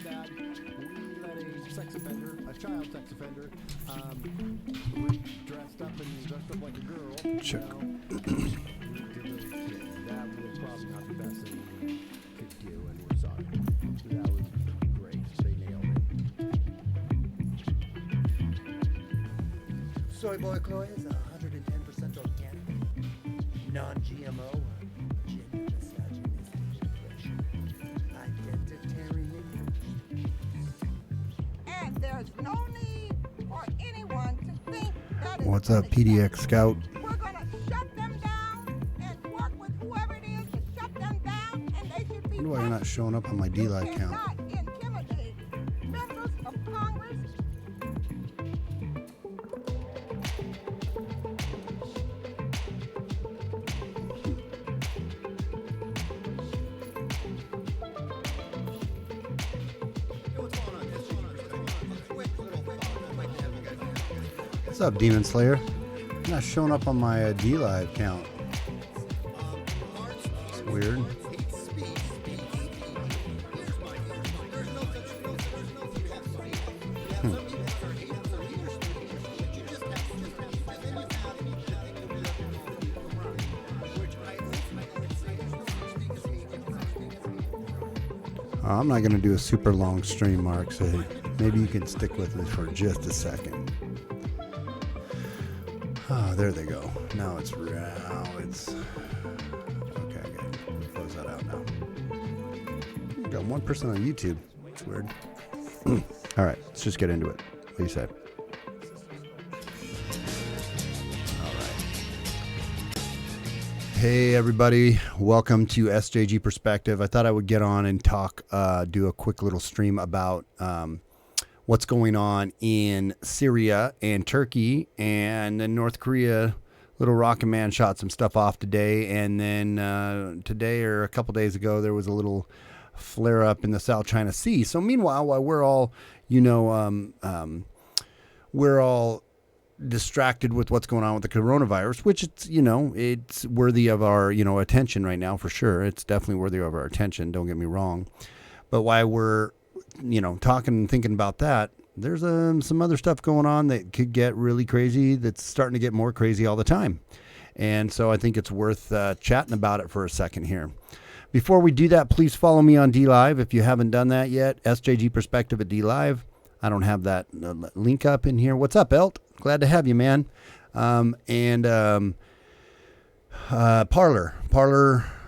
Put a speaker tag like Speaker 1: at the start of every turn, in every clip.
Speaker 1: my bad. We let a sex offender, a child sex offender, dressed up like a girl.
Speaker 2: Check.
Speaker 1: To those kids. That was probably not the best thing we could do, and we're sorry. That was great. They nailed it.
Speaker 3: Soy Boy Chloe is 110% organic, non-GMO, gender misogynist, identitarian.
Speaker 4: And there's no need for anyone to think that
Speaker 2: What's up, PDX Scout?
Speaker 4: we're going to shut them down and work with whoever it is to shut them down, and they should be
Speaker 2: Wonder why you're not showing up on my D-Live
Speaker 4: and
Speaker 2: count.
Speaker 4: not intimidate members of Congress.
Speaker 2: What's up, Demon Slayer? You're not showing up on my D-Live count. It's weird. I'm not going to do a super long stream, Mark, so maybe you can stick with me for just a second. Oh, there they go. Now it's okay. Good. Close that out now. Got 1% on YouTube. It's weird. All right, let's just get into it. What do you say? All right. Hey, everybody. Welcome to SJG Perspective. I thought I would get on and talk, do a quick little stream about what's going on in Syria and Turkey, and then North Korea. Little Rocket Man shot some stuff off today, and then today or a couple days ago there was a little flare up in the South China Sea. So meanwhile, while we're all, we're all distracted with what's going on with the coronavirus, which it's worthy of our attention right now for sure. It's definitely worthy of our attention. Don't get me wrong, but while we're talking and thinking about that, there's some other stuff going on that could get really crazy, that's starting to get more crazy all the time. And so I think it's worth chatting about it for a second here. Before we do that, please follow me on DLive if you haven't done that yet. SJG Perspective at DLive. I don't have that link up in here. What's up, Elt? Glad to have you, man. Parlor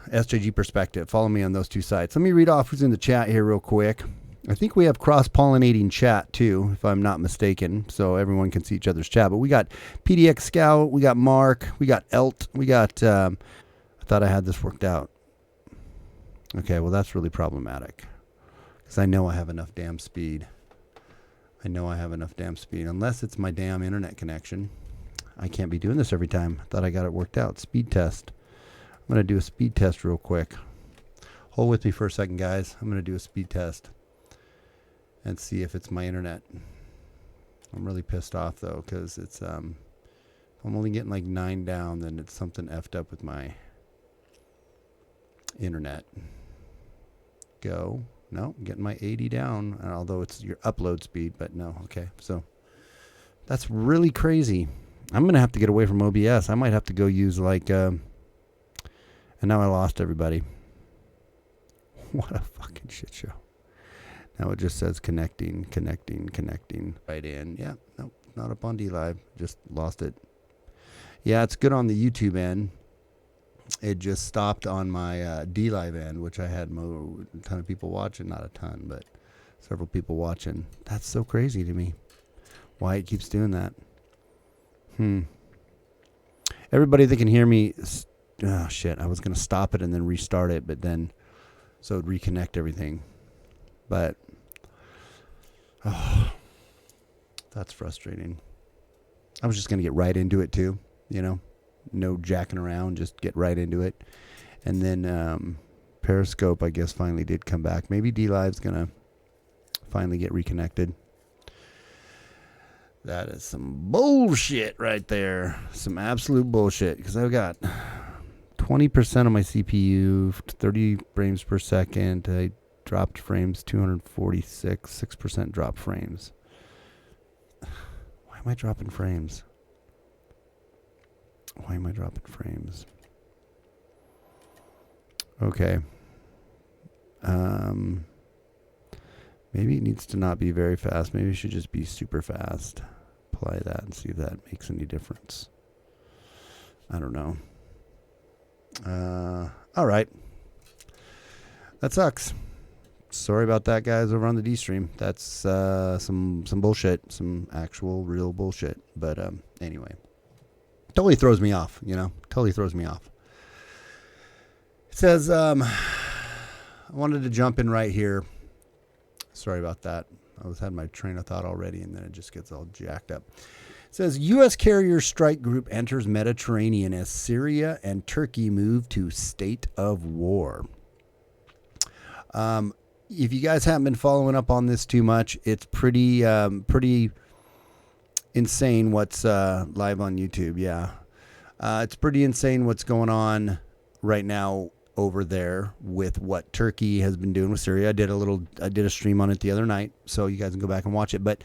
Speaker 2: SJG Perspective. Follow me on those two sites. Let me read off who's in the chat here real quick. I think we have cross-pollinating chat, too, if I'm not mistaken, so everyone can see each other's chat. But we got PDX Scout, we got Mark, we got Elt, we got... I thought I had this worked out. Okay, well, that's really problematic, because I know I have enough damn speed. Unless it's my damn internet connection. I can't be doing this every time. I thought I got it worked out. Speed test. I'm going to do a speed test real quick. Hold with me for a second, guys. I'm going to do a speed test and see if it's my internet. I'm really pissed off, though, because it's I'm only getting like 9 down, then it's something effed up with my internet. Go. No, I'm getting my 80 down, although it's your upload speed, but no. Okay, so that's really crazy. I'm going to have to get away from OBS. I might have to go use and now I lost everybody. What a fucking shit show. Now it just says connecting. Right in. Yeah, nope, not up on DLive. Just lost it. Yeah, it's good on the YouTube end. It just stopped on my DLive end, which I had a ton of people watching. Not a ton, but several people watching. That's so crazy to me. Why it keeps doing that. Everybody that can hear me... Oh, shit. I was going to stop it and then restart it, but then... So it would reconnect everything. But... Oh, that's frustrating. I was just going to get right into it, too. No jacking around, just get right into it. And then Periscope, I guess, finally did come back. Maybe DLive's going to finally get reconnected. That is some bullshit right there. Some absolute bullshit. Because I've got 20% of my CPU, 30 frames per second, dropped frames 246, 6% drop frames. Why am I dropping frames? Why am I dropping frames? Okay. Maybe it needs to not be very fast. Maybe it should just be super fast. Apply that and see if that makes any difference. I don't know. All right. That sucks. Sorry about that, guys, over on the D stream. That's some bullshit, some actual real bullshit. But anyway, totally throws me off. Totally throws me off. It says I wanted to jump in right here. Sorry about that. had my train of thought already, and then it just gets all jacked up. It says, U.S. carrier strike group enters Mediterranean as Syria and Turkey move to state of war. If you guys haven't been following up on this too much, it's pretty insane what's live on YouTube. Yeah. It's pretty insane what's going on right now over there with what Turkey has been doing with Syria. I did a stream on it the other night, so you guys can go back and watch it. But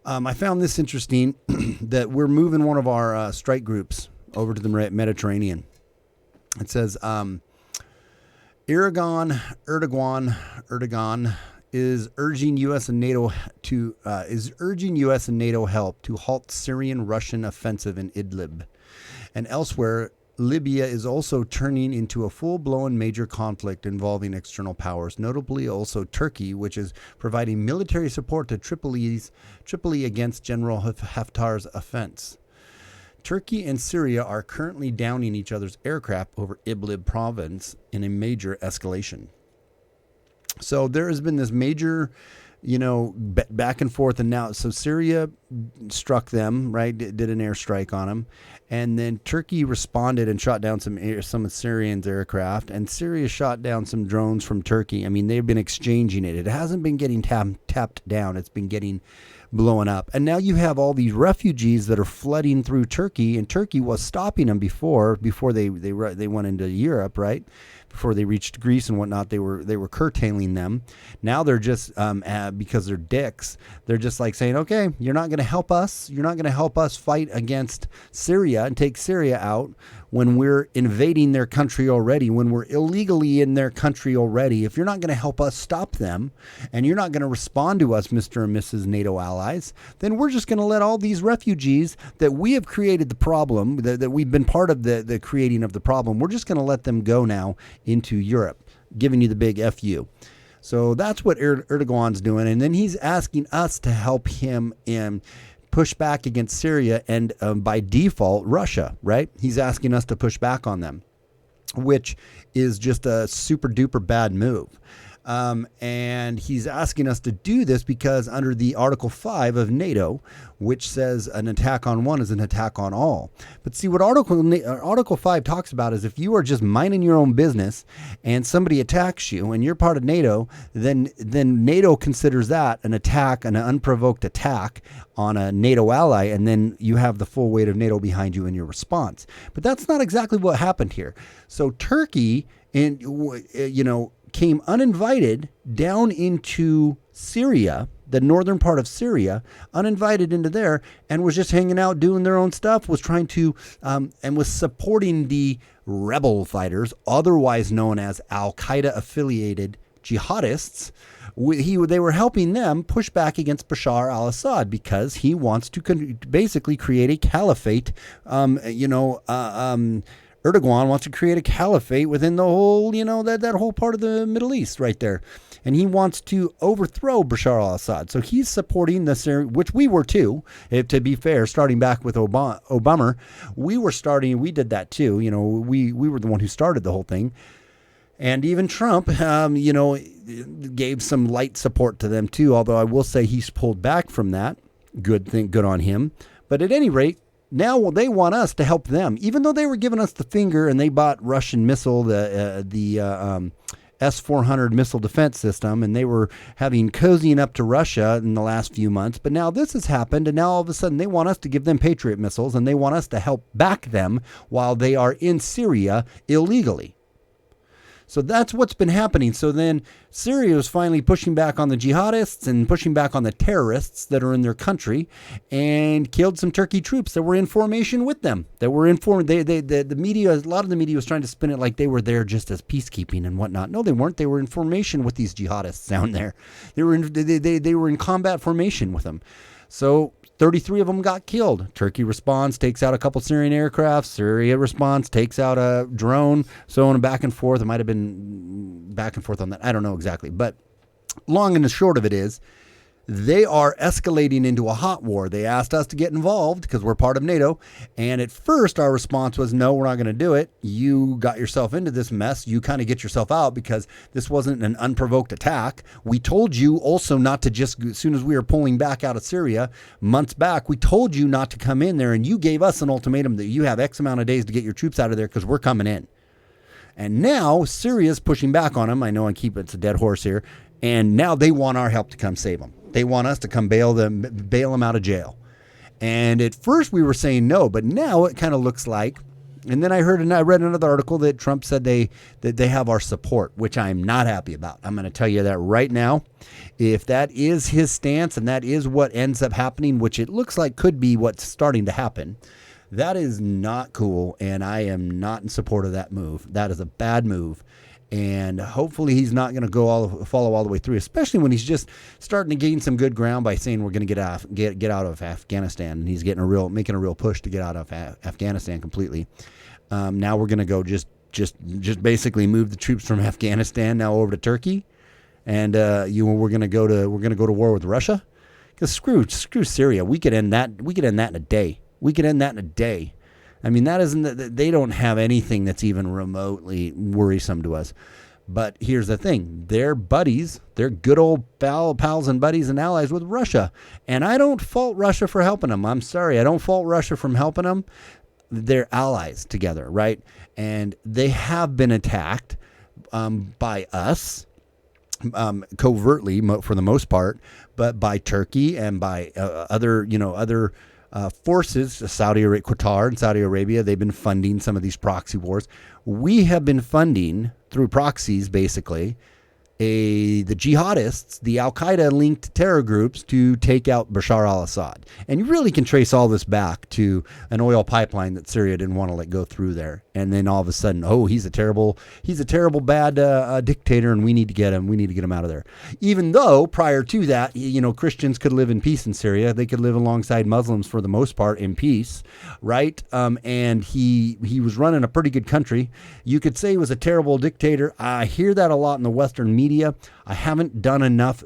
Speaker 2: I found this interesting that we're moving one of our strike groups over to the Mediterranean. It says Erdogan is urging U.S. and NATO help to halt Syrian Russian offensive in Idlib, and elsewhere. Libya is also turning into a full-blown major conflict involving external powers, notably also Turkey, which is providing military support to Tripoli against General Haftar's offense. Turkey and Syria are currently downing each other's aircraft over Idlib province in a major escalation. So there has been this major, back and forth, and now, so Syria struck them, right? Did an airstrike on them, and then Turkey responded and shot down some of Syrians' aircraft, and Syria shot down some drones from Turkey. I mean, they've been exchanging it. It hasn't been getting tapped down. It's been getting blowing up, and now you have all these refugees that are flooding through Turkey, and Turkey was stopping them before they went into Europe, right? Before they reached Greece and whatnot, they were curtailing them. Now they're just because they're dicks. They're just like saying, okay, you're not going to help us. You're not going to help us fight against Syria and take Syria out when we're invading their country already, when we're illegally in their country already. If you're not going to help us stop them, and you're not going to respond to us, Mr. and Mrs. NATO allies, then we're just going to let all these refugees that we have created the problem, that we've been part of the creating of the problem, we're just going to let them go now into Europe, giving you the big FU. So that's what Erdogan's doing. And then he's asking us to help him in push back against Syria and by default, Russia, right? He's asking us to push back on them, which is just a super duper bad move. And he's asking us to do this because under the Article 5 of NATO, which says an attack on one is an attack on all. But see, what Article 5 talks about is if you are just minding your own business and somebody attacks you and you're part of NATO, then NATO considers that an attack, an unprovoked attack on a NATO ally, and then you have the full weight of NATO behind you in your response. But that's not exactly what happened here. So Turkey, came uninvited down into Syria, the northern part of Syria, uninvited into there, and was just hanging out, doing their own stuff, was trying to, and was supporting the rebel fighters, otherwise known as Al-Qaeda affiliated jihadists. They were helping them push back against Bashar al-Assad because he wants to basically create a caliphate, Erdogan wants to create a caliphate within the whole, that whole part of the Middle East right there. And he wants to overthrow Bashar al-Assad. So he's supporting the Syria, which we were too, to be fair, starting back with Obama. We did that too. We were the one who started the whole thing. And even Trump, gave some light support to them too, although I will say he's pulled back from that. Good on him. But at any rate, now they want us to help them, even though they were giving us the finger and they bought Russian missile, the S-400 missile defense system, and they were cozying up to Russia in the last few months. But now this has happened, and now all of a sudden they want us to give them Patriot missiles, and they want us to help back them while they are in Syria illegally. So that's what's been happening. So then Syria is finally pushing back on the jihadists and pushing back on the terrorists that are in their country, and killed some Turkey troops that were in formation with them. That were informed. The media, a lot of the media was trying to spin it like they were there just as peacekeeping and whatnot. No, they weren't. They were in formation with these jihadists down there. They were in combat formation with them. So 33 of them got killed. Turkey responds, takes out a couple Syrian aircraft. Syria responds, takes out a drone, so on and back and forth. It might have been back and forth on that. I don't know exactly. But long and the short of it is, they are escalating into a hot war. They asked us to get involved because we're part of NATO. And at first, our response was, no, we're not going to do it. You got yourself into this mess. You kind of get yourself out because this wasn't an unprovoked attack. We told you also not to just, as soon as we were pulling back out of Syria months back, we told you not to come in there. And you gave us an ultimatum that you have X amount of days to get your troops out of there because we're coming in. And now Syria's pushing back on them. I know it's a dead horse here. And now they want our help to come save them. They want us to come bail them out of jail. And at first we were saying no, but now it kind of looks like, and then I read another article that Trump said that they have our support, which I'm not happy about. I'm going to tell you that right now. If that is his stance and that is what ends up happening, which it looks like could be what's starting to happen, that is not cool, and I am not in support of that move. That is a bad move. And hopefully he's not going to follow all the way through, especially when he's just starting to gain some good ground by saying we're going to get out of Afghanistan. And he's making a real push to get out of Afghanistan completely. Now we're going to go just basically move the troops from Afghanistan now over to Turkey, and we're going to go to war with Russia. Because screw Syria. We could end that. We could end that in a day. I mean, they don't have anything that's even remotely worrisome to us. But here's the thing. They're buddies. They're good old pals and buddies and allies with Russia. And I don't fault Russia for helping them. I'm sorry. I don't fault Russia from helping them. They're allies together, right? And they have been attacked by us covertly for the most part, but by Turkey and by other forces, Qatar and Saudi Arabia. They've been funding some of these proxy wars. We have been funding through proxies, basically, the jihadists, the Al-Qaeda-linked terror groups to take out Bashar al-Assad. And you really can trace all this back to an oil pipeline that Syria didn't want to let go through there. And then all of a sudden, he's a terrible bad dictator, and we need to get him out of there. Even though prior to that, Christians could live in peace in Syria. They could live alongside Muslims for the most part in peace, right? And he was running a pretty good country. You could say he was a terrible dictator. I hear that a lot in the Western media. I haven't done enough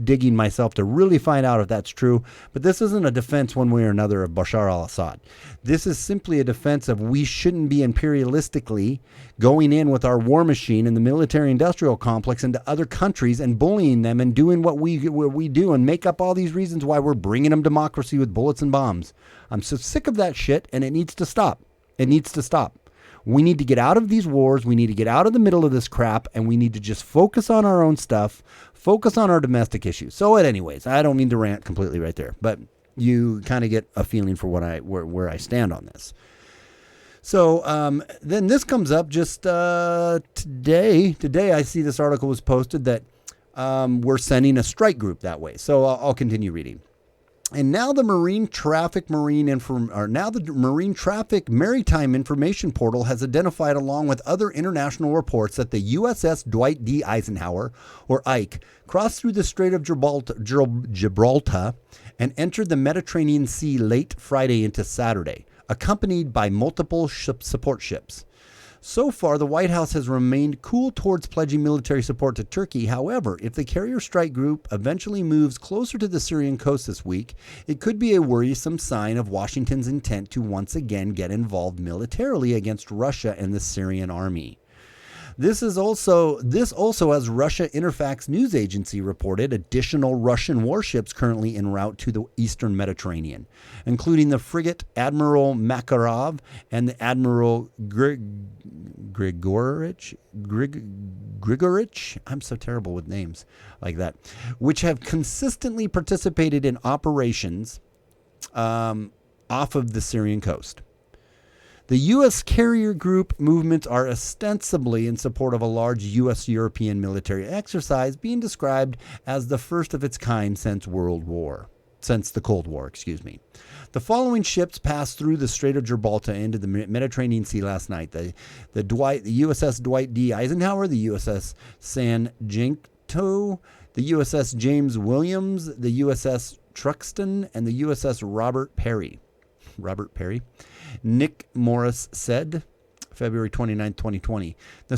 Speaker 2: digging myself to really find out if that's true. But this isn't a defense one way or another of Bashar al-Assad. This is simply a defense of we shouldn't be imperialistically going in with our war machine in the military-industrial complex into other countries and bullying them and doing what we do and make up all these reasons why we're bringing them democracy with bullets and bombs. I'm so sick of that shit, and it needs to stop. It needs to stop. We need to get out of these wars. We need to get out of the middle of this crap, and we need to just focus on our own stuff, focus on our domestic issues. So anyways, I don't mean to rant completely right there, but you kind of get a feeling for where I stand on this. So then this comes up just today. Today I see this article was posted that we're sending a strike group that way. So I'll continue reading. And now the Marine Traffic Maritime Information Portal has identified, along with other international reports, that the USS Dwight D. Eisenhower, or Ike, crossed through the Strait of Gibraltar and entered the Mediterranean Sea late Friday into Saturday, accompanied by multiple support ships. So far, the White House has remained cool towards pledging military support to Turkey. However, if the carrier strike group eventually moves closer to the Syrian coast this week, it could be a worrisome sign of Washington's intent to once again get involved militarily against Russia and the Syrian army. This also, as Russia Interfax news agency reported, additional Russian warships currently en route to the eastern Mediterranean, including the frigate Admiral Makarov and the Admiral Grigorich. I'm so terrible with names like that, which have consistently participated in operations off of the Syrian coast. The U.S. carrier group movements are ostensibly in support of a large U.S.-European military exercise being described as the first of its kind since the Cold War, excuse me. The following ships passed through the Strait of Gibraltar into the Mediterranean Sea last night. The USS Dwight D. Eisenhower, the USS San Jacinto, the USS James Williams, the USS Truxton, and the USS Robert Perry. Nick Morris said, February 29, 2020. The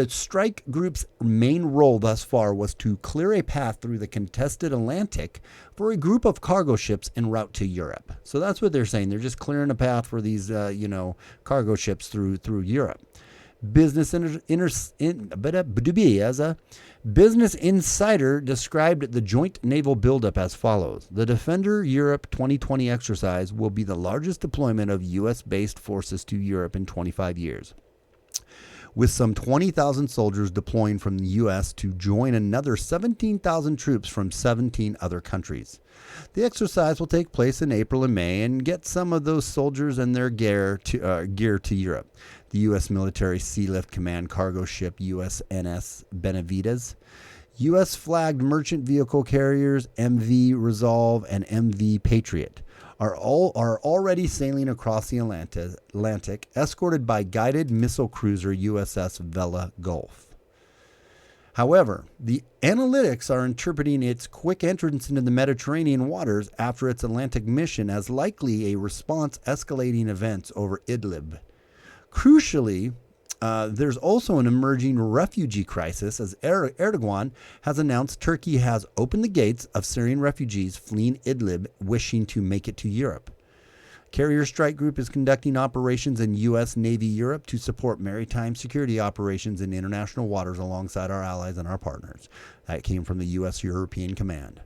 Speaker 2: strike group's main role thus far was to clear a path through the contested Atlantic for a group of cargo ships en route to Europe. So that's what they're saying. They're just clearing a path for these, cargo ships through Europe. Business Insider described the joint naval buildup as follows. The Defender Europe 2020 exercise will be the largest deployment of U.S.-based forces to Europe in 25 years, with some 20,000 soldiers deploying from the U.S. to join another 17,000 troops from 17 other countries. The exercise will take place in April and May and get some of those soldiers and their gear to Europe. The U.S. Military Sealift Command cargo ship USNS Benavides, U.S.-flagged merchant vehicle carriers MV Resolve and MV Patriot are already sailing across the Atlantic, escorted by guided missile cruiser USS Vela Gulf. However, the analytics are interpreting its quick entrance into the Mediterranean waters after its Atlantic mission as likely a response escalating events over Idlib. Crucially, there's also an emerging refugee crisis as Erdogan has announced Turkey has opened the gates of Syrian refugees fleeing Idlib wishing to make it to Europe. Carrier Strike Group is conducting operations in U.S. Navy Europe to support maritime security operations in international waters alongside our allies and our partners. That came from the U.S. European Command.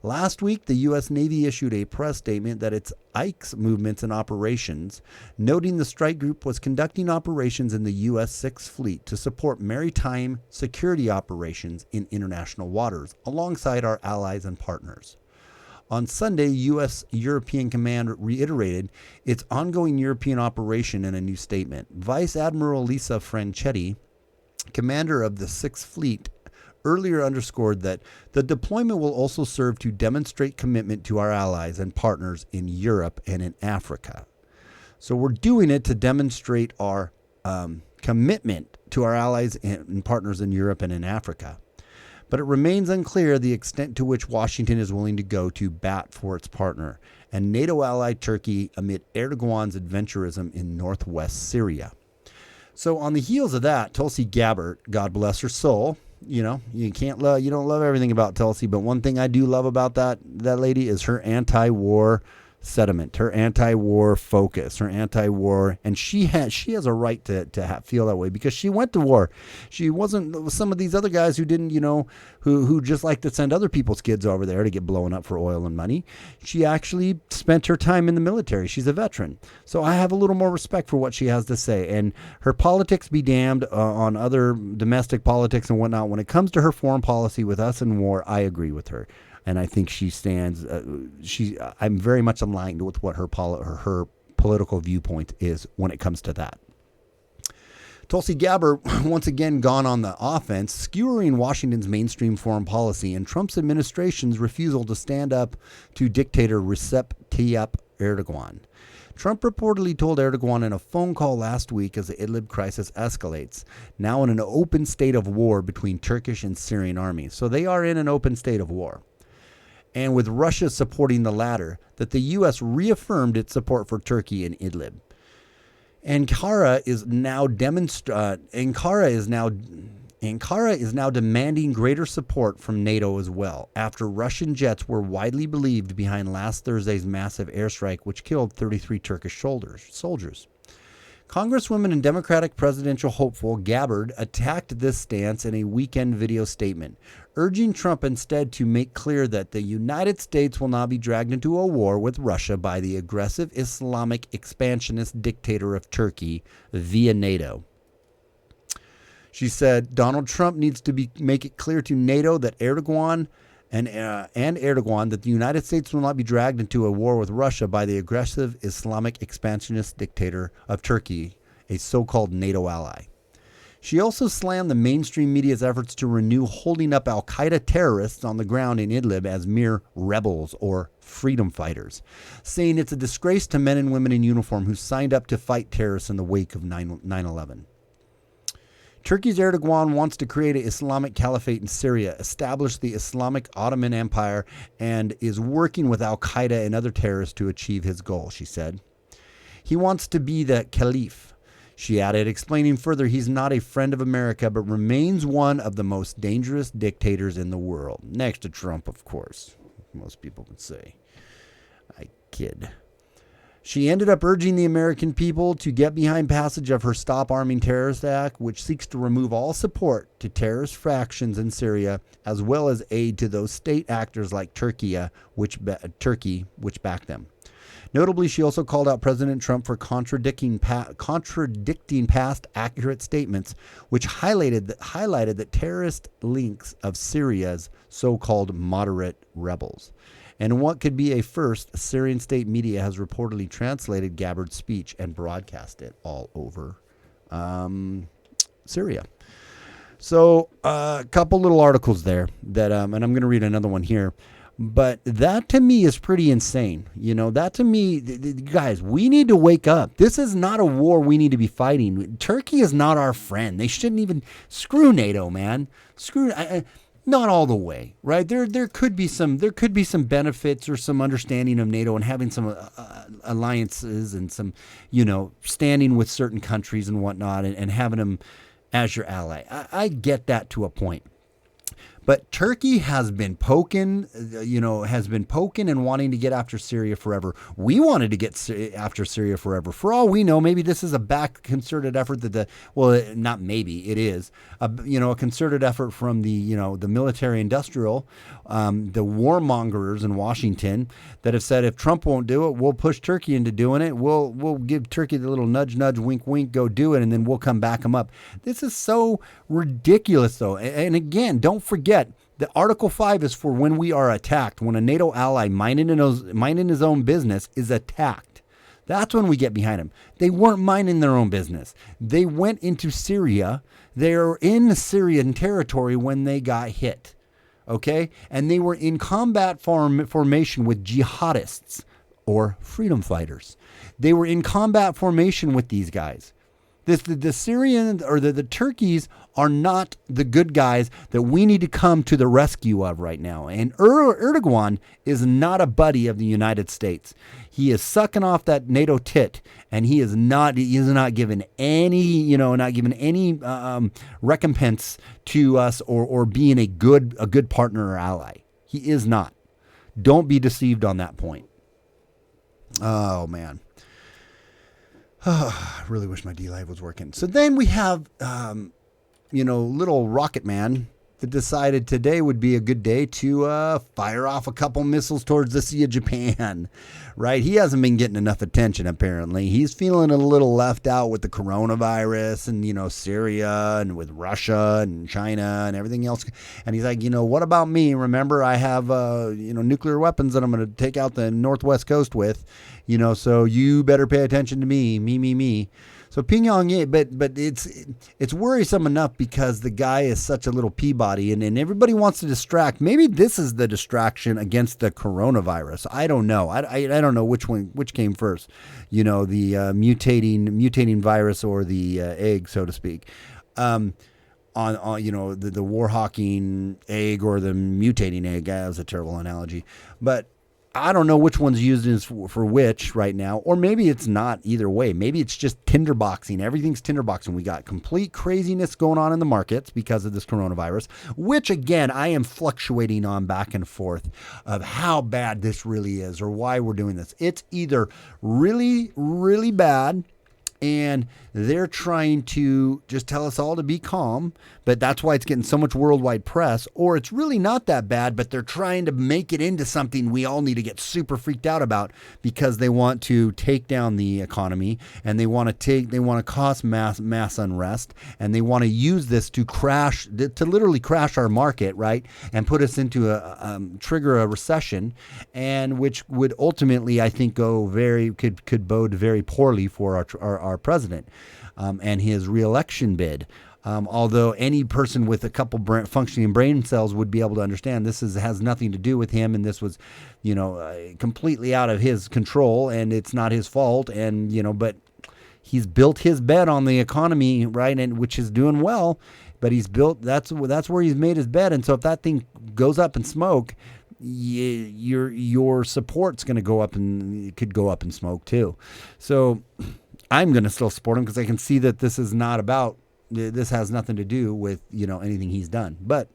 Speaker 2: Last week, the U.S. Navy issued a press statement that its Ike's movements and operations, noting the strike group was conducting operations in the U.S. Sixth Fleet to support maritime security operations in international waters alongside our allies and partners. On Sunday, U.S. European Command reiterated its ongoing European operation in a new statement. Vice Admiral Lisa Franchetti, commander of the Sixth Fleet, earlier underscored that the deployment will also serve to demonstrate commitment to our allies and partners in Europe and in Africa. So we're doing it to demonstrate our commitment to our allies and partners in Europe and in Africa. But it remains unclear the extent to which Washington is willing to go to bat for its partner and NATO ally Turkey amid Erdogan's adventurism in northwest Syria. So on the heels of that, Tulsi Gabbard, God bless her soul, you don't love everything about Tulsi, but one thing I do love about that lady is her anti-war sentiment, her anti-war focus, her anti-war, and she has a right to feel that way because she went to war. She wasn't some of these other guys who didn't, who just like to send other people's kids over there to get blown up for oil and money. She actually spent her time in the military. She's a veteran. So I have a little more respect for what she has to say. And her politics be damned on other domestic politics and whatnot. When it comes to her foreign policy with us in war, I agree with her. And I think she stands. I'm very much aligned with what her political viewpoint is when it comes to that. Tulsi Gabbard once again gone on the offense, skewering Washington's mainstream foreign policy and Trump's administration's refusal to stand up to dictator Recep Tayyip Erdogan. Trump reportedly told Erdogan in a phone call last week as the Idlib crisis escalates, now in an open state of war between Turkish and Syrian armies. So they are in an open state of war. And with Russia supporting the latter, that the U.S. reaffirmed its support for Turkey in Idlib. Ankara is now demanding greater support from NATO as well, after Russian jets were widely believed behind last Thursday's massive airstrike, which killed 33 Turkish soldiers. Congresswoman and Democratic presidential hopeful Gabbard attacked this stance in a weekend video statement, urging Trump instead to make clear that the United States will not be dragged into a war with Russia by the aggressive Islamic expansionist dictator of Turkey via NATO. She said Donald Trump needs to make it clear to NATO that Erdogan and Erdogan that the United States will not be dragged into a war with Russia by the aggressive Islamic expansionist dictator of Turkey, a so-called NATO ally. She also slammed the mainstream media's efforts to renew holding up al-Qaeda terrorists on the ground in Idlib as mere rebels or freedom fighters, saying it's a disgrace to men and women in uniform who signed up to fight terrorists in the wake of 9/11. Turkey's Erdogan wants to create an Islamic caliphate in Syria, establish the Islamic Ottoman Empire, and is working with al-Qaeda and other terrorists to achieve his goal, she said. He wants to be the caliph, she added, explaining further he's not a friend of America, but remains one of the most dangerous dictators in the world. Next to Trump, of course, most people would say. I kid. She ended up urging the American people to get behind passage of her Stop Arming Terrorists Act, which seeks to remove all support to terrorist factions in Syria, as well as aid to those state actors like Turkey, which back them. Notably, she also called out President Trump for contradicting past accurate statements, which highlighted the terrorist links of Syria's so-called moderate rebels. And what could be a first, Syrian state media has reportedly translated Gabbard's speech and broadcast it all over Syria. So a couple little articles there that, and I'm going to read another one here. But that to me is pretty insane. You know, that to me, guys, we need to wake up. This is not a war we need to be fighting. Turkey is not our friend. They shouldn't even screw NATO, man. Not all the way, right? There could be some benefits or some understanding of NATO and having some alliances and some, standing with certain countries and whatnot and having them as your ally. I get that to a point. But Turkey has been poking and wanting to get after Syria forever. We wanted to get after Syria forever. For all we know, maybe this is a back concerted effort not maybe, it is, a concerted effort from the military industrial, the warmongers in Washington that have said if Trump won't do it, we'll push Turkey into doing it. We'll give Turkey the little nudge, nudge, wink, wink, go do it, and then we'll come back them up. This is so ridiculous, though. And again, don't forget, the Article 5 is for when we are attacked, when a NATO ally minding his own business is attacked. That's when we get behind them. They weren't minding their own business. They went into Syria. They're in Syrian territory when they got hit. Okay? And they were in combat formation with jihadists or freedom fighters. They were in combat formation with these guys. The Syrians or the Turkeys are not the good guys that we need to come to the rescue of right now. And Erdogan is not a buddy of the United States. He is sucking off that NATO tit, and he is not given any recompense to us or being a good partner or ally. He is not. Don't be deceived on that point. Oh man. I really wish my D-Live was working. So then we have, little Rocket Man that decided today would be a good day to fire off a couple missiles towards the Sea of Japan, right? He hasn't been getting enough attention, apparently. He's feeling a little left out with the coronavirus and, Syria and with Russia and China and everything else. And he's like, what about me? Remember, I have, nuclear weapons that I'm going to take out the Northwest coast with, so you better pay attention to me, me. So Pyongyang, but it's worrisome enough because the guy is such a little Peabody and everybody wants to distract. Maybe this is the distraction against the coronavirus. I don't know. I don't know which came first, the mutating virus or the egg, so to speak. On the war hawking egg or the mutating egg. That was a terrible analogy, but I don't know which one's used for which right now, or maybe it's not either way. Maybe it's just tinderboxing. Everything's tinderboxing. We got complete craziness going on in the markets because of this coronavirus, which again, I am fluctuating on back and forth of how bad this really is or why we're doing this. It's either really, really bad And they're trying to just tell us all to be calm, but that's why it's getting so much worldwide press. Or it's really not that bad, but they're trying to make it into something we all need to get super freaked out about because they want to take down the economy and they want to cause mass unrest, and they want to use this to literally crash our market, right, and put us into trigger a recession, and which would ultimately, I think, could bode very poorly for our president and his reelection bid. Although any person with a couple functioning brain cells would be able to understand this has nothing to do with him, and this was, completely out of his control, and it's not his fault, and but he's built his bet on the economy, right, and which is doing well, but that's where he's made his bet, and so if that thing goes up in smoke, your support's going to go up, and it could go up in smoke too. So I'm going to still support him because I can see that this has nothing to do with, anything he's done. But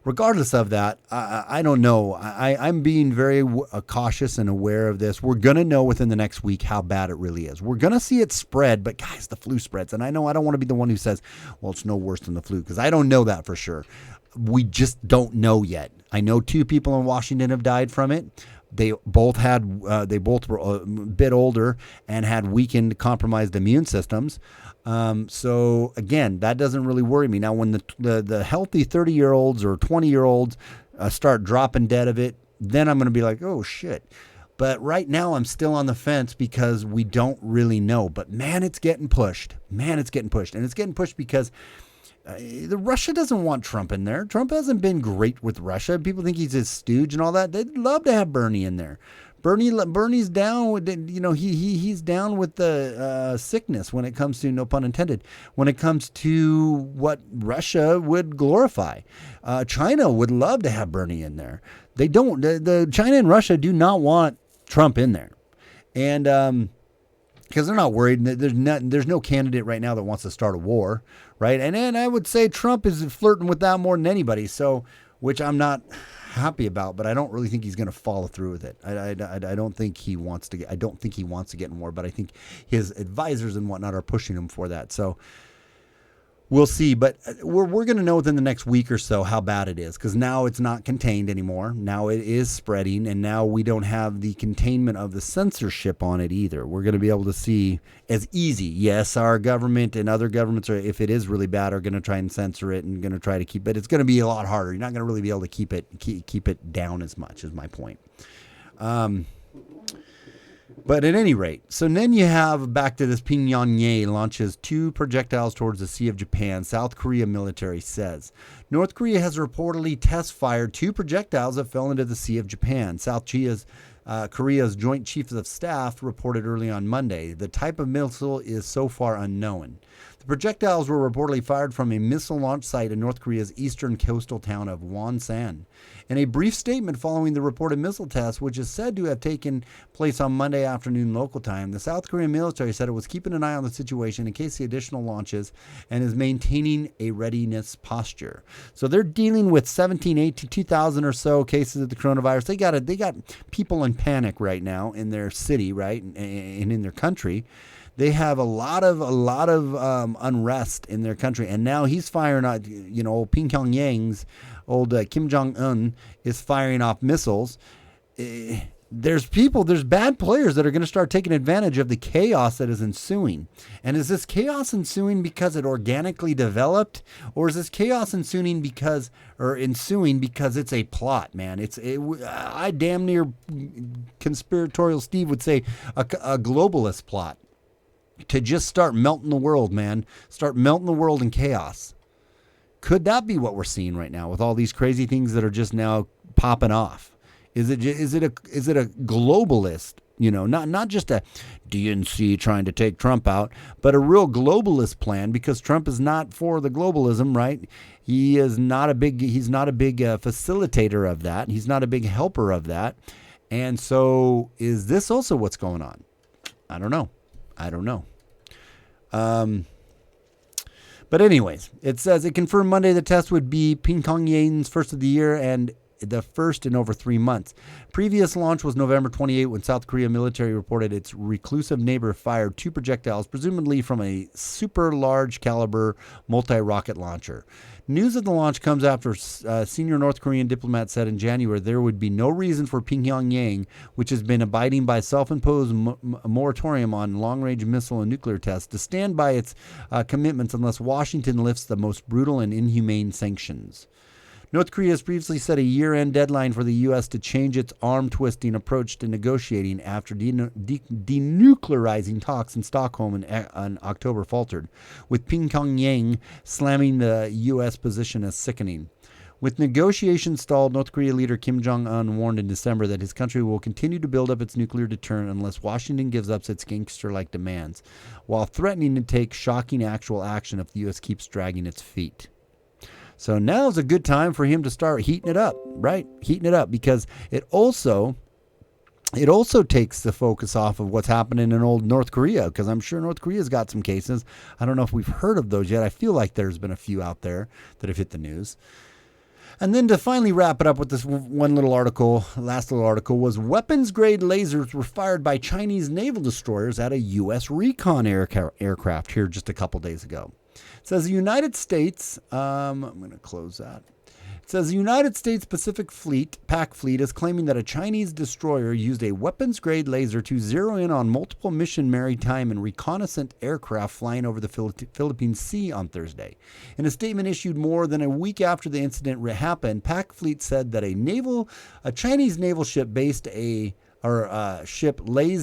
Speaker 2: regardless of that, I don't know. I'm being very cautious and aware of this. We're going to know within the next week how bad it really is. We're going to see it spread, but guys, the flu spreads. And I know I don't want to be the one who says, well, it's no worse than the flu, because I don't know that for sure. We just don't know yet. I know 2 people in Washington have died from it. They both were a bit older and had weakened, compromised immune systems. So again, that doesn't really worry me. Now, when the healthy 30-year-olds or 20-year-olds start dropping dead of it, then I'm going to be like, oh shit. But right now I'm still on the fence because we don't really know. But man, it's getting pushed. And it's getting pushed because Russia doesn't want Trump in there. Trump hasn't been great with Russia. People think he's a stooge and all that. They'd love to have Bernie in there. Bernie's down with, he's down with the sickness when it comes to, no pun intended, when it comes to what Russia would glorify. China would love to have Bernie in there. They don't. The China and Russia do not want Trump in there, and because they're not worried. There's no candidate right now that wants to start a war, right? And I would say Trump is flirting with that more than anybody. So, which I'm not happy about, but I don't really think he's going to follow through with it. I don't think he wants to get. I don't think he wants to get in war, but I think his advisors and whatnot are pushing him for that. So we'll see, but we're going to know within the next week or so how bad it is, because now it's not contained anymore. Now it is spreading, and now we don't have the containment of the censorship on it either. We're going to be able to see as easy. Yes, our government and other governments, are, if it is really bad, are going to try and censor it and going to try to keep it. It's going to be a lot harder. You're not going to really be able to keep it down as much, is my point. But at any rate, so then you have back to this Pyongyang launches 2 projectiles towards the Sea of Japan. South Korea military says. North Korea has reportedly test-fired 2 projectiles that fell into the Sea of Japan. South Korea's Joint Chiefs of Staff reported early on Monday. The type of missile is so far unknown. The projectiles were reportedly fired from a missile launch site in North Korea's eastern coastal town of Wonsan. In a brief statement following the reported missile test, which is said to have taken place on Monday afternoon local time, the South Korean military said it was keeping an eye on the situation in case the additional launches and is maintaining a readiness posture. So they're dealing with 2,000 or so cases of the coronavirus. They got people in panic right now in their city, right, and in their country. They have a lot of unrest in their country, and now he's firing out. Old Pyongyang's old Kim Jong-un is firing off missiles. There's bad players that are going to start taking advantage of the chaos that is ensuing. And is this chaos ensuing because it organically developed, or is this chaos ensuing because it's a plot, man? I damn near, conspiratorial Steve would say, a globalist plot. To just start melting the world, man. Start melting the world in chaos. Could that be what we're seeing right now with all these crazy things that are just now popping off? Is it a globalist, not just a DNC trying to take Trump out, but a real globalist plan, because Trump is not for the globalism, right? He's not a big facilitator of that. He's not a big helper of that. And so is this also what's going on? I don't know. But anyways, it says it confirmed Monday the test would be Pyongyang's first of the year, and the first in over 3 months. Previous launch was November 28 when South Korea military reported its reclusive neighbor fired 2 projectiles, presumably from a super large caliber multi-rocket launcher. News of the launch comes after senior North Korean diplomat said in January there would be no reason for Pyongyang, which has been abiding by self-imposed moratorium on long-range missile and nuclear tests, to stand by its commitments unless Washington lifts the most brutal and inhumane sanctions. North Korea has previously set a year-end deadline for the U.S. to change its arm-twisting approach to negotiating after denuclearizing talks in Stockholm in October faltered, with Pyongyang slamming the U.S. position as sickening. With negotiations stalled, North Korea leader Kim Jong-un warned in December that his country will continue to build up its nuclear deterrent unless Washington gives up its gangster-like demands, while threatening to take shocking actual action if the U.S. keeps dragging its feet. So now's a good time for him to start heating it up, right? Heating it up, because it also takes the focus off of what's happening in old North Korea, because I'm sure North Korea's got some cases. I don't know if we've heard of those yet. I feel like there's been a few out there that have hit the news. And then to finally wrap it up with this one little article, last little article, was weapons-grade lasers were fired by Chinese naval destroyers at a U.S. recon aircraft here just a couple days ago. It says the United States, I'm going to close that. It says the United States Pacific Fleet, PAC Fleet, is claiming that a Chinese destroyer used a weapons-grade laser to zero in on multiple mission maritime and reconnaissance aircraft flying over the Philippine Sea on Thursday. In a statement issued more than a week after the incident happened, PAC Fleet said that a Chinese naval ship lased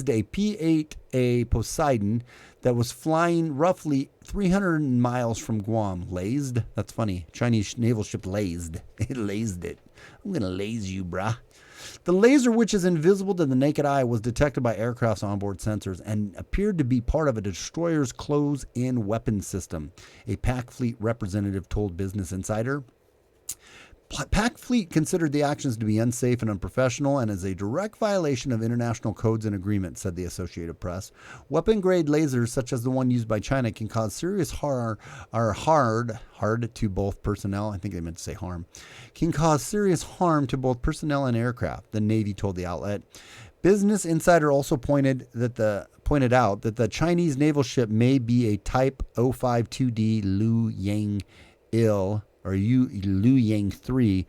Speaker 2: a P-8A Poseidon that was flying roughly 300 miles from Guam. Lased? That's funny. Chinese naval ship lased. It lased it. I'm going to laze you, brah. The laser, which is invisible to the naked eye, was detected by aircraft's onboard sensors and appeared to be part of a destroyer's close-in weapon system, a PAC Fleet representative told Business Insider. PAC Fleet considered the actions to be unsafe and unprofessional and as a direct violation of international codes and agreements, said the Associated Press. Weapon-grade lasers, such as the one used by China, can cause serious harm to both personnel. I think they meant to say harm. Can cause serious harm to both personnel and aircraft, the Navy told the outlet. Business Insider also pointed out that the Chinese naval ship may be a Type 052D Liu Yang Il or Liu Yang 3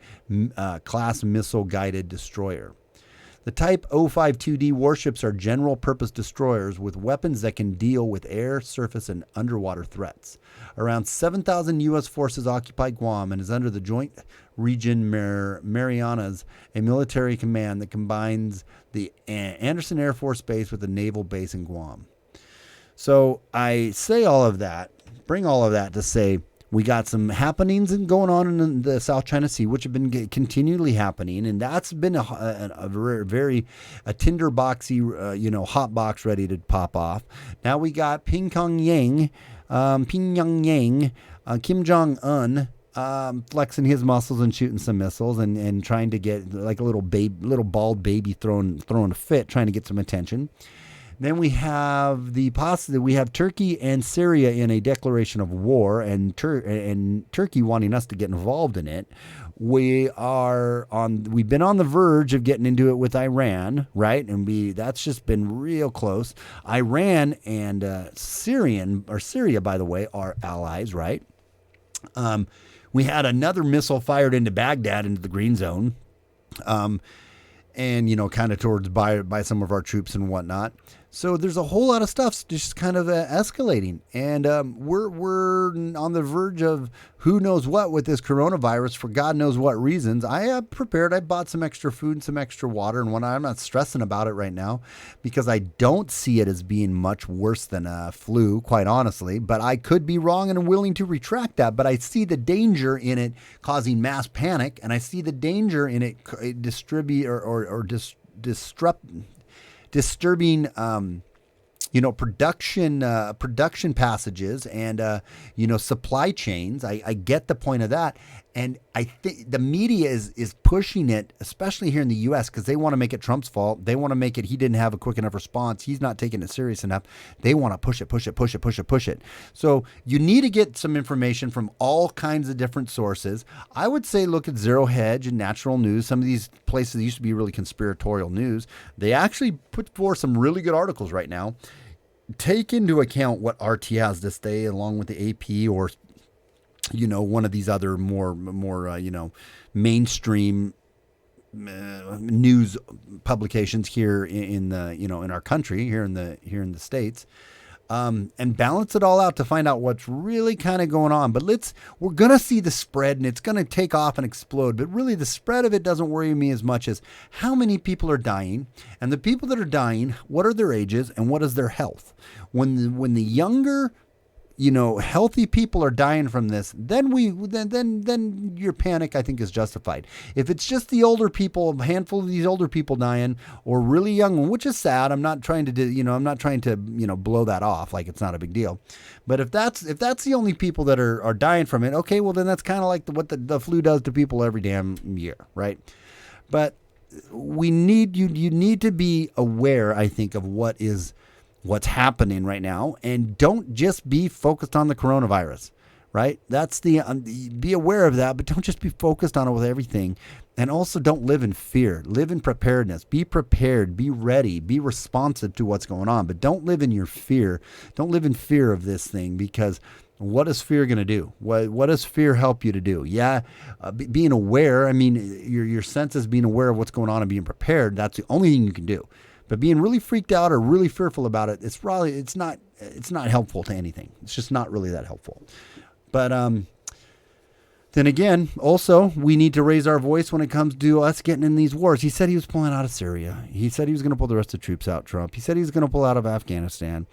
Speaker 2: class missile-guided destroyer. The Type 052D warships are general-purpose destroyers with weapons that can deal with air, surface, and underwater threats. Around 7,000 U.S. forces occupy Guam and is under the Joint Region Marianas, a military command that combines the Andersen Air Force Base with a naval base in Guam. So I say all of that, bring all of that to say, we got some happenings going on in the South China Sea, which have been continually happening, and that's been a very tinderboxy, hot box ready to pop off. Now we got Pyongyang, Kim Jong-un flexing his muscles and shooting some missiles and trying to get like a little bald baby throwing a fit, trying to get some attention. Then we have we have Turkey and Syria in a declaration of war, and Turkey wanting us to get involved in it. We've been on the verge of getting into it with Iran, right? And that's just been real close. Iran and Syria, by the way, are allies, right? We had another missile fired into Baghdad, into the green zone. And, kind of towards by some of our troops and whatnot. So there's a whole lot of stuff just kind of escalating. And we're on the verge of who knows what with this coronavirus for God knows what reasons. I prepared. I bought some extra food and some extra water. And I'm not stressing about it right now because I don't see it as being much worse than a flu, quite honestly. But I could be wrong and I'm willing to retract that. But I see the danger in it causing mass panic. And I see the danger in it disturbing production passages and supply chains. I get the point of that, And I think the media is pushing it, especially here in the U.S., because they want to make it Trump's fault. They want to make it he didn't have a quick enough response. He's not taking it serious enough. They want to push it. So you need to get some information from all kinds of different sources. I would say look at Zero Hedge and Natural News. Some of these places that used to be really conspiratorial news, they actually put forth some really good articles right now. Take into account what RT has to say, along with the AP or one of these other more mainstream news publications here in the in our country, here in the States, and balance it all out to find out what's really kind of going on. But we're gonna see the spread, and it's gonna take off and explode. But really, the spread of it doesn't worry me as much as how many people are dying, and the people that are dying, what are their ages, and what is their health. When the younger healthy people are dying from this, then your panic, I think, is justified. If it's just the older people, a handful of these older people dying, or really young, which is sad. I'm not trying to blow that off like it's not a big deal. But if that's the only people that are dying from it, okay, well then that's kind of like what the flu does to people every damn year, right? But you need to be aware, I think, of what's happening right now, and don't just be focused on the coronavirus, right? That's be aware of that, but don't just be focused on it with everything. And also don't live in fear, live in preparedness, be prepared, be ready, be responsive to what's going on, but don't live in your fear. Don't live in fear of this thing, because what is fear going to do? What does fear help you to do? Yeah. Being aware. I mean, your senses being aware of what's going on and being prepared. That's the only thing you can do. But being really freaked out or really fearful about it, it's not helpful to anything. It's just not really that helpful. But then again, also, we need to raise our voice when it comes to us getting in these wars. He said he was pulling out of Syria. He said he was going to pull the rest of the troops out, Trump. He said he was going to pull out of Afghanistan.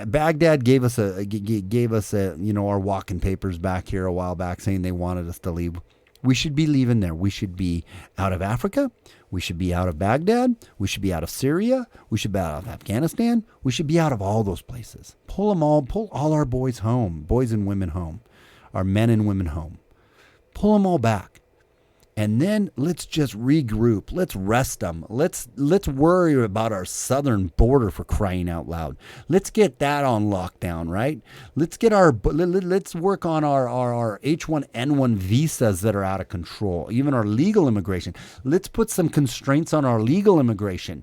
Speaker 2: Baghdad gave us our walking papers back here a while back, saying they wanted us to leave. We should be leaving there. We should be out of Africa. We should be out of Baghdad. We should be out of Syria. We should be out of Afghanistan. We should be out of all those places. Pull all our boys home, boys and women home, our men and women home. Pull them all back. And then let's just regroup. Let's rest them. Let's worry about our southern border, for crying out loud. Let's get that on lockdown, right? Let's work on our H1N1 visas that are out of control, even our legal immigration. Let's put some constraints on our legal immigration.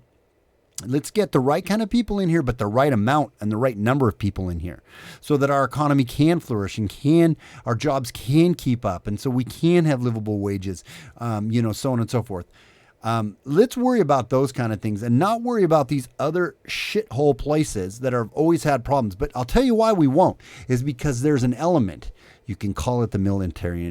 Speaker 2: Let's get the right kind of people in here, but the right amount and the right number of people in here, so that our economy can flourish and our jobs can keep up, and so we can have livable wages, so on and so forth. Let's worry about those kind of things and not worry about these other shithole places that have always had problems. But I'll tell you why we won't, is because there's an element. You can call it the military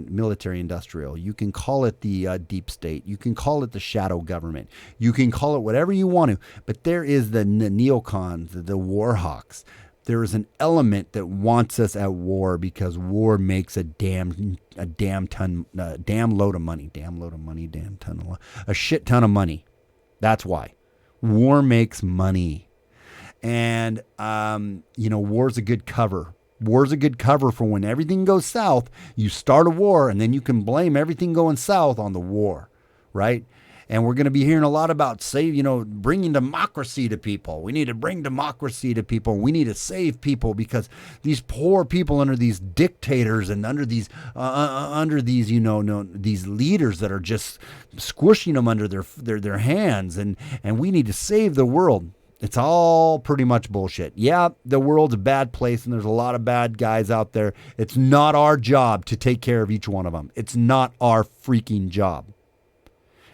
Speaker 2: industrial. You can call it the deep state. You can call it the shadow government. You can call it whatever you want to. But there is the neocons, the war hawks. There is an element that wants us at war, because war makes a damn load of money, a shit ton of money. That's why war makes money. And war's a good cover. War's a good cover for when everything goes south. You start a war, and then you can blame everything going south on the war, right? And we're going to be hearing a lot about bringing democracy to people. We need to bring democracy to people. We need to save people, because these poor people under these dictators and under these these leaders that are just squishing them under their hands, and we need to save the world. It's all pretty much bullshit. Yeah, the world's a bad place, and there's a lot of bad guys out there. It's not our job to take care of each one of them. It's not our freaking job.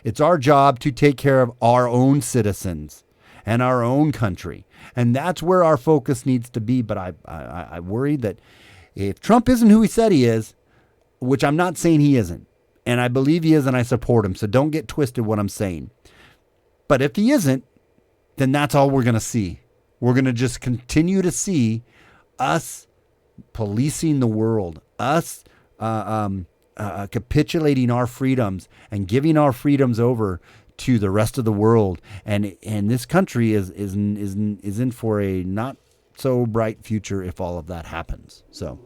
Speaker 2: It's our job to take care of our own citizens and our own country. And that's where our focus needs to be. But I worry that if Trump isn't who he said he is, which I'm not saying he isn't, and I believe he is, and I support him, so don't get twisted what I'm saying. But if he isn't, then that's all we're going to see. We're going to just continue to see us policing the world, us capitulating our freedoms and giving our freedoms over to the rest of the world. And this country is in for a not so bright future if all of that happens. So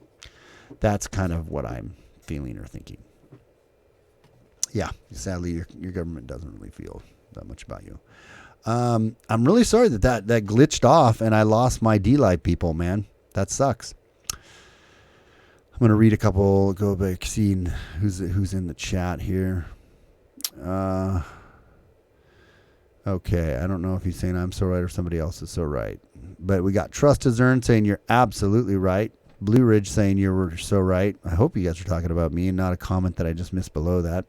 Speaker 2: that's kind of what I'm feeling or thinking. Yeah, sadly, your government doesn't really feel that much about you. I'm really sorry that glitched off and I lost my D-Live people, man. That sucks. I'm going to read a couple, go back, see who's in the chat here. Okay, I don't know if he's saying I'm so right or somebody else is so right. But we got Trust is Earned saying you're absolutely right. Blue Ridge saying you were so right. I hope you guys are talking about me and not a comment that I just missed below that.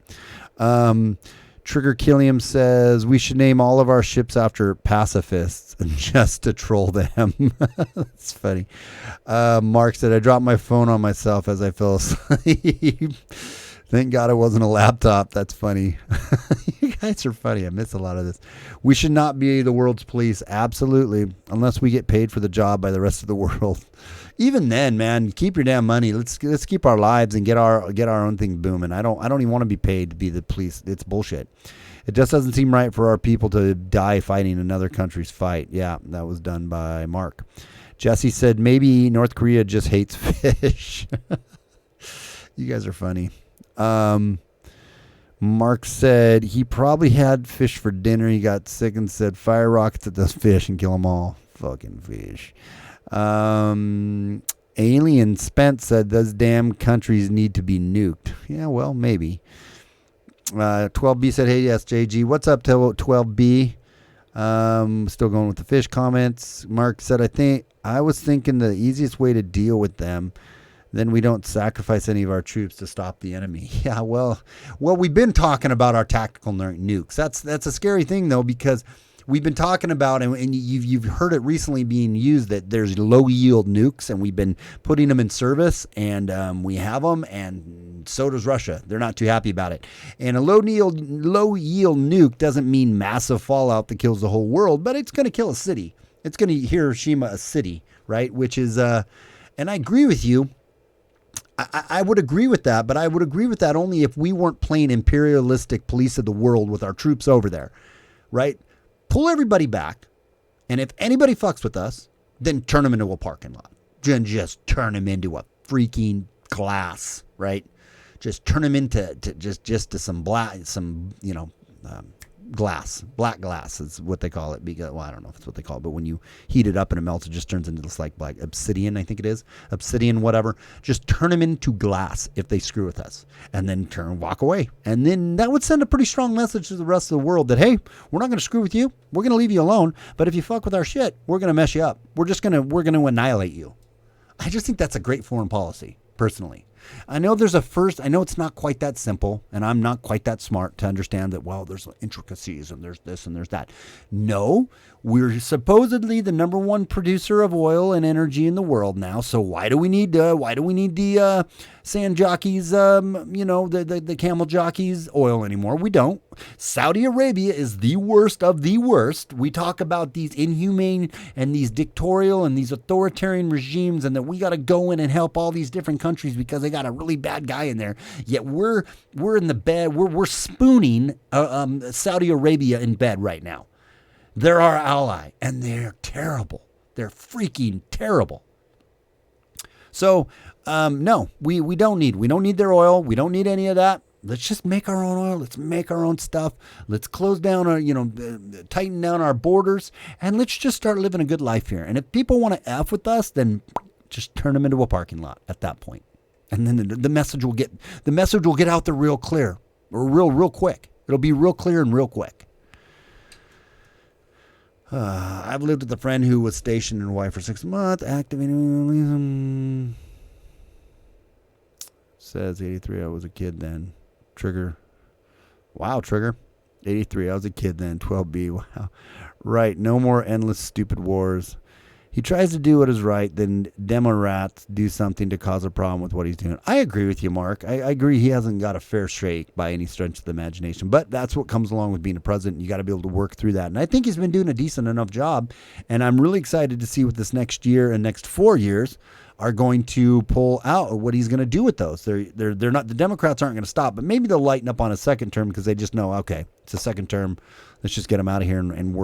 Speaker 2: Trigger Killiam says we should name all of our ships after pacifists just to troll them. That's funny. Mark said I dropped my phone on myself as I fell asleep. Thank God it wasn't a laptop. That's funny. You guys are funny. I miss a lot of this. We should not be the world's police. Absolutely. Unless we get paid for the job by the rest of the world. Even then, man, keep your damn money. Let's keep our lives and get our own thing booming. I don't even want to be paid to be the police. It's bullshit. It just doesn't seem right for our people to die fighting another country's fight. Yeah, that was done by Mark. Jesse said maybe North Korea just hates fish. You guys are funny. Mark said he probably had fish for dinner. He got sick and said fire rockets at those fish and kill them all. Fucking fish. Alien Spence said those damn countries need to be nuked. Yeah, well, maybe. 12B said, hey, yes, JG. What's up, 12B? Still going with the fish comments. Mark said, I was thinking the easiest way to deal with them, then we don't sacrifice any of our troops to stop the enemy. Yeah, well, we've been talking about our tactical nukes. That's a scary thing, though, because we've been talking about, and you've heard it recently being used, that there's low yield nukes, and we've been putting them in service, and we have them, and so does Russia. They're not too happy about it. And a low yield nuke doesn't mean massive fallout that kills the whole world, but it's going to kill a city. It's going to Hiroshima a city, right? Which is, and I agree with you. I would agree with that, but I would agree with that only if we weren't playing imperialistic police of the world with our troops over there, right? Pull everybody back, and if anybody fucks with us, then turn them into a parking lot. Just turn them into a freaking glass, right? Just turn them into just to some black glass is what they call it. Because, well, I don't know if it's what they call it, but when you heat it up and it melts, it just turns into this like black obsidian, I think it is. Obsidian, whatever. Just turn them into glass if they screw with us, and then walk away. And then that would send a pretty strong message to the rest of the world that, hey, we're not going to screw with you. We're going to leave you alone. But if you fuck with our shit, we're going to mess you up. We're going to annihilate you. I just think that's a great foreign policy, personally. I know it's not quite that simple, and I'm not quite that smart to understand that, well, there's intricacies and there's this and there's that. No, we're supposedly the number one producer of oil and energy in the world now. So why do we need the sand jockeys, the camel jockeys oil anymore? We don't. Saudi Arabia is the worst of the worst. We talk about these inhumane and these dictatorial and these authoritarian regimes, and that we got to go in and help all these different countries because they got a really bad guy in there. Yet we're in the bed. We're spooning Saudi Arabia in bed right now. They're our ally, and they're terrible. They're freaking terrible. So, no, we don't need their oil. We don't need any of that. Let's just make our own oil. Let's make our own stuff. Let's close down our, tighten down our borders, and let's just start living a good life here. And if people want to F with us, then just turn them into a parking lot at that point. And then the message will get out there real clear, or real quick. It'll be real clear and real quick. I've lived with a friend who was stationed in Hawaii for 6 months, activating. Says 83. I was a kid then. Trigger. Wow, Trigger. 83. I was a kid then. 12B. Wow. Right. No more endless stupid wars. He tries to do what is right, then Democrats do something to cause a problem with what he's doing. I agree with you, Mark. I agree he hasn't got a fair shake by any stretch of the imagination. But that's what comes along with being a president. You got to be able to work through that. And I think he's been doing a decent enough job. And I'm really excited to see what this next year and next 4 years are going to pull out, or what he's going to do with those. They're not, the Democrats aren't going to stop, but maybe they'll lighten up on a second term because they just know, okay, It's a second term. Let's just get him out of here. And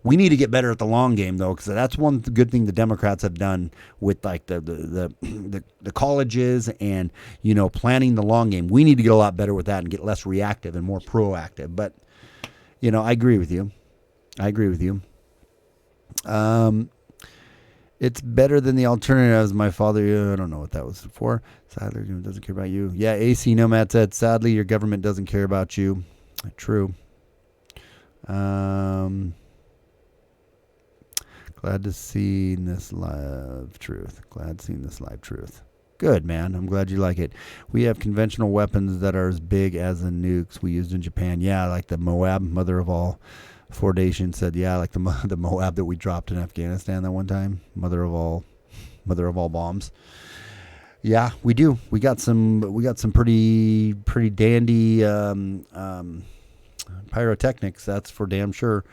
Speaker 2: we need to get better at the long game, though, because that's one good thing the Democrats have done with like the colleges and, planning the long game. We need to get a lot better with that and get less reactive and more proactive. But, I agree with you. It's better than the alternatives. My father, I don't know what that was for. Sadly, your government doesn't care about you. Yeah, AC Nomad said, sadly, your government doesn't care about you. True. Glad to see this live truth. Good, man. I'm glad you like it. We have conventional weapons that are as big as the nukes we used in Japan. Yeah, like the Moab, mother of all. Fordation said, yeah, like the Moab that we dropped in Afghanistan that one time. Mother of all bombs. Yeah, we do. We got some pretty dandy pyrotechnics. That's for damn sure.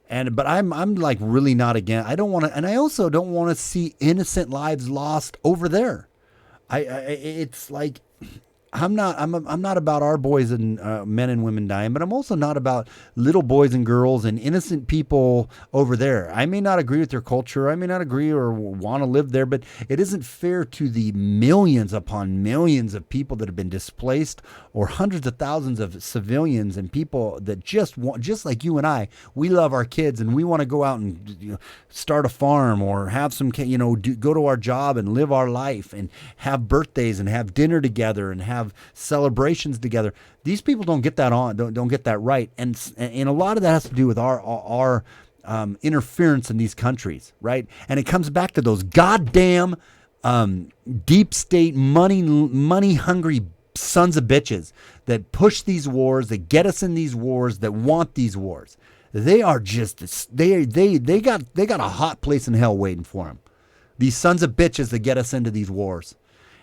Speaker 2: But I'm like really not again. I don't want to, and I also don't want to see innocent lives lost over there. It's like I'm not about our boys and men and women dying, but I'm also not about little boys and girls and innocent people over there. I may not agree with their culture. I may not agree or want to live there, but it isn't fair to the millions upon millions of people that have been displaced, or hundreds of thousands of civilians and people that just like you and I, we love our kids and we want to go out and start a farm or have some, go to our job and live our life and have birthdays and have dinner together and have celebrations together. These people don't get that don't get that right, and a lot of that has to do with our interference in these countries, right? And it comes back to those goddamn deep state money hungry sons of bitches that push these wars, that get us in these wars, that want these wars. They are just they got a hot place in hell waiting for them. These sons of bitches that get us into these wars.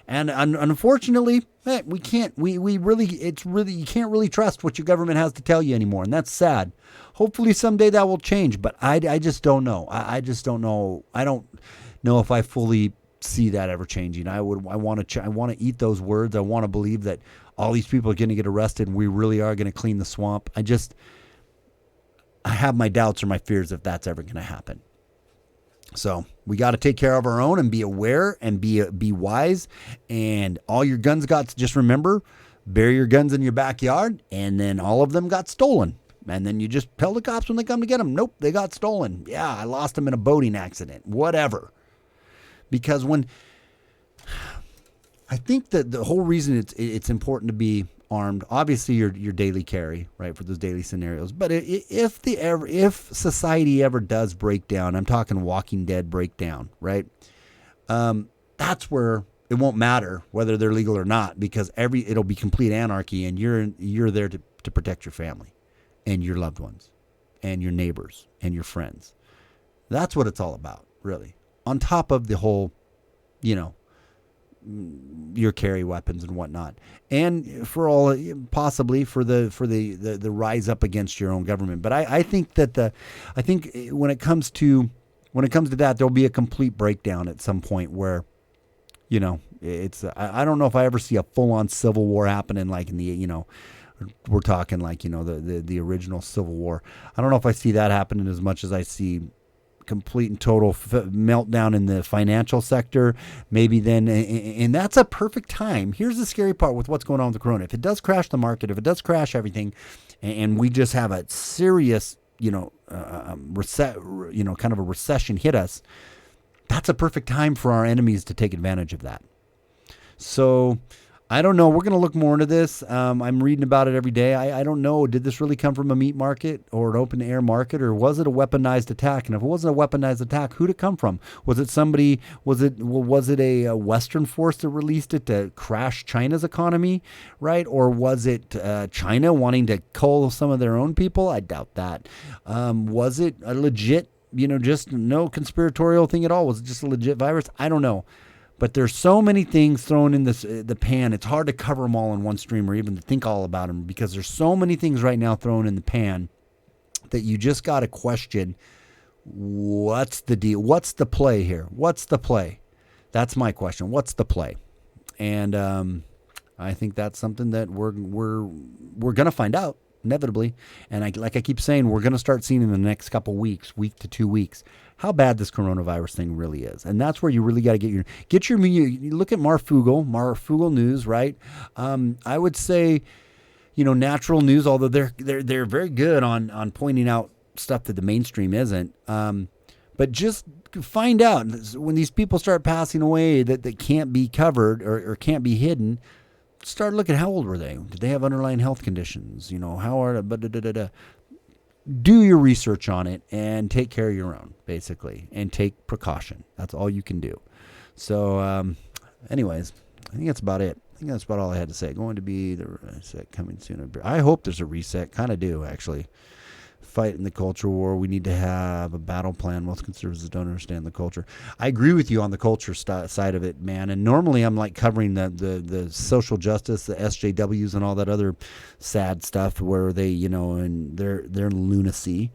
Speaker 2: And unfortunately, we can't. You can't really trust what your government has to tell you anymore, and that's sad. Hopefully someday that will change, but I just don't know. I just don't know. I don't know if I fully see that ever changing. I want to eat those words. I want to believe that all these people are going to get arrested, and we really are going to clean the swamp. I have my doubts or my fears if that's ever going to happen. So we got to take care of our own and be aware and be wise. And all your guns just remember, bury your guns in your backyard, and then all of them got stolen. And then you just tell the cops when they come to get them, nope, they got stolen. Yeah, I lost them in a boating accident, whatever. Because I think that the whole reason it's important to be armed, obviously your daily carry, right, for those daily scenarios. But if society ever does break down, I'm talking Walking Dead breakdown, right? That's where it won't matter whether they're legal or not, because it'll be complete anarchy, and you're there to protect your family and your loved ones and your neighbors and your friends. That's what it's all about, really. On top of the whole, your carry weapons and whatnot, and for all possibly for the rise up against your own government. But I think when it comes to that, there'll be a complete breakdown at some point where, it's I don't know if I ever see a full on civil war happening like in the we're talking like the original Civil War. I don't know if I see that happening as much as I see complete and total meltdown in the financial sector. Maybe then, and that's a perfect time. Here's the scary part with what's going on with the corona. If it does crash the market, if it does crash everything, and we just have a serious, kind of a recession hit us, that's a perfect time for our enemies to take advantage of that. So I don't know. We're going to look more into this. I'm reading about it every day. I don't know. Did this really come from a meat market or an open air market, or was it a weaponized attack? And if it wasn't a weaponized attack, who'd it come from? Was it somebody? Was it a Western force that released it to crash China's economy, right? Or was it China wanting to cull some of their own people? I doubt that. Was it a legit, just no conspiratorial thing at all? Was it just a legit virus? I don't know. But there's so many things thrown in the pan. It's hard to cover them all in one stream or even to think all about them, because there's so many things right now thrown in the pan that you just got to question, what's the deal? What's the play here? What's the play? That's my question. What's the play? And I think that's something that we're going to find out. inevitably. And like I keep saying, we're going to start seeing in the next couple weeks, week to 2 weeks, how bad this coronavirus thing really is. And that's where you really got to get your you look at Marfugel News, right? I would say, natural news, although they're very good on pointing out stuff that the mainstream isn't. But just find out when these people start passing away that can't be covered or can't be hidden. Start looking, how old were they? Did they have underlying health conditions? How are do your research on it and take care of your own, basically, and take precaution. That's all you can do. So, anyways, I think that's about it. I think that's about all I had to say. Going to be the reset coming soon. I hope there's a reset. Kind of do, actually. Fight in the culture war. We need to have a battle plan. Most conservatives don't understand the culture. I agree with you on the culture side of it, man. And normally I'm like covering the social justice, the SJWs, and all that other sad stuff where they, and their lunacy.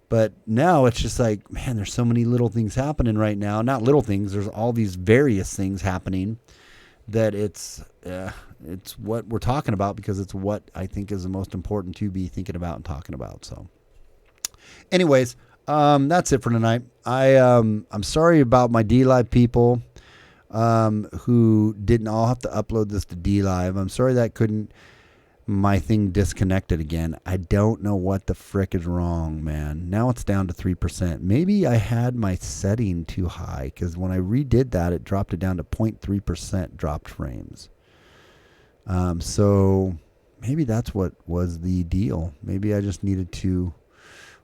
Speaker 2: But now it's just like, man, there's so many little things happening right now. Not little things. There's all these various things happening that it's what we're talking about, because it's what I think is the most important to be thinking about and talking about. So. Anyways, that's it for tonight. I'm sorry about my DLive people who didn't all have to upload this to DLive. I'm sorry that my thing disconnected again. I don't know what the frick is wrong, man. Now it's down to 3%. Maybe I had my setting too high, because when I redid that, it dropped it down to 0.3% dropped frames. So maybe that's what was the deal. Maybe I just needed to...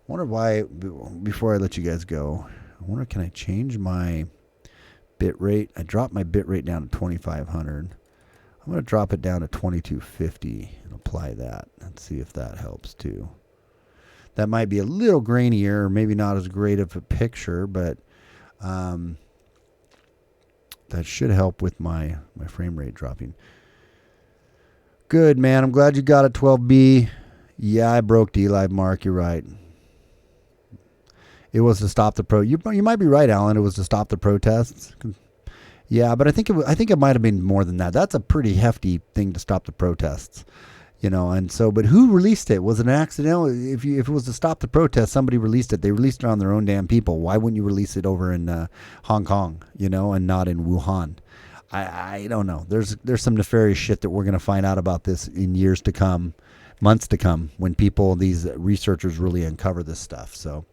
Speaker 2: I wonder why, before I let you guys go, I wonder, can I change my bit rate? I dropped my bit rate down to 2,500. I'm going to drop it down to 2,250 and apply that. Let's see if that helps too. That might be a little grainier, or maybe not as great of a picture, but that should help with my frame rate dropping. Good, man. I'm glad you got it, 12B. Yeah, I broke DLive, Mark. You're right. It was to stop the You might be right, Alan. It was to stop the protests. Yeah, but I think it might have been more than that. That's a pretty hefty thing to stop the protests, And so, but who released it? Was it an accidental? If it was to stop the protests, somebody released it. They released it on their own damn people. Why wouldn't you release it over in Hong Kong, and not in Wuhan? I don't know. There's some nefarious shit that we're gonna find out about this in years to come, months to come, when these researchers really uncover this stuff. So.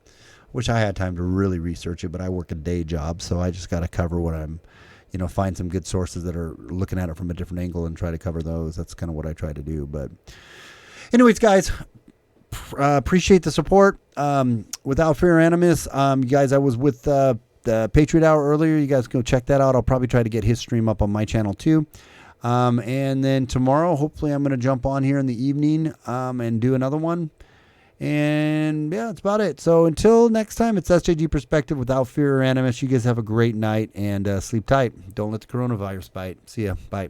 Speaker 2: Wish I had time to really research it, but I work a day job, so I just got to cover what I'm, find some good sources that are looking at it from a different angle and try to cover those. That's kind of what I try to do. But anyways, guys, appreciate the support. Without Fear or Animus, you guys, I was with the Patriot Hour earlier. You guys go check that out. I'll probably try to get his stream up on my channel too. And then tomorrow, hopefully I'm going to jump on here in the evening and do another one. And yeah, that's about it. So until next time, it's SJG Perspective Without Fear or Animus. You guys have a great night and sleep tight. Don't let the coronavirus bite. See ya. Bye.